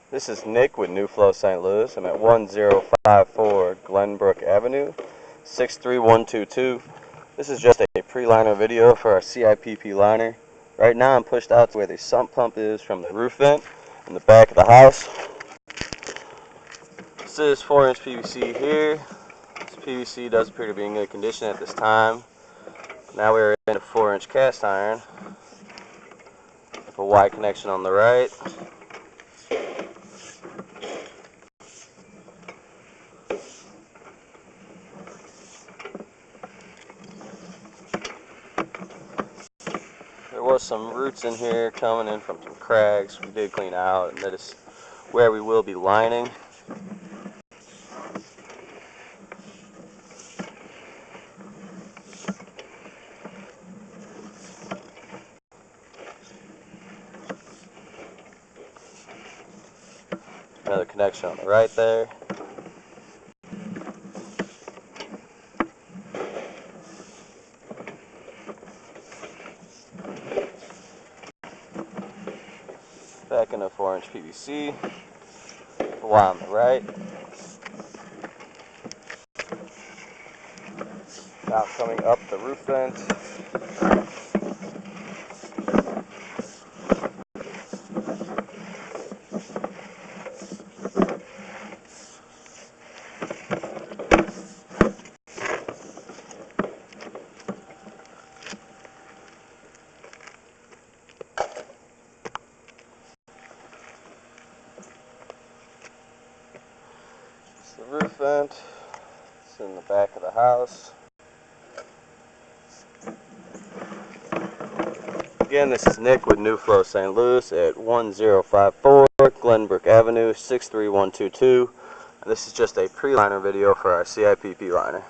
This is Nick with New Flow St. Louis. I'm at 1054 Glenbrook Avenue, 63122. This is just a pre-liner video for our CIPP liner. Right now I'm pushed out to where the sump pump is from the roof vent in the back of the house. This is 4-inch PVC here. This PVC does appear to be in good condition at this time. Now we're in a 4-inch cast iron with a Y connection on the right. There was some roots in here coming in from some cracks we did clean out, and that is where we will be lining. Another connection on the right there. Back into 4-inch PVC. The Y on the right. Now coming up the roof vent. It's the roof vent. It's in the back of the house. Again, this is Nick with New Flow St. Louis at 1054 Glenbrook Avenue, 63122. And this is just a pre-liner video for our CIPP liner.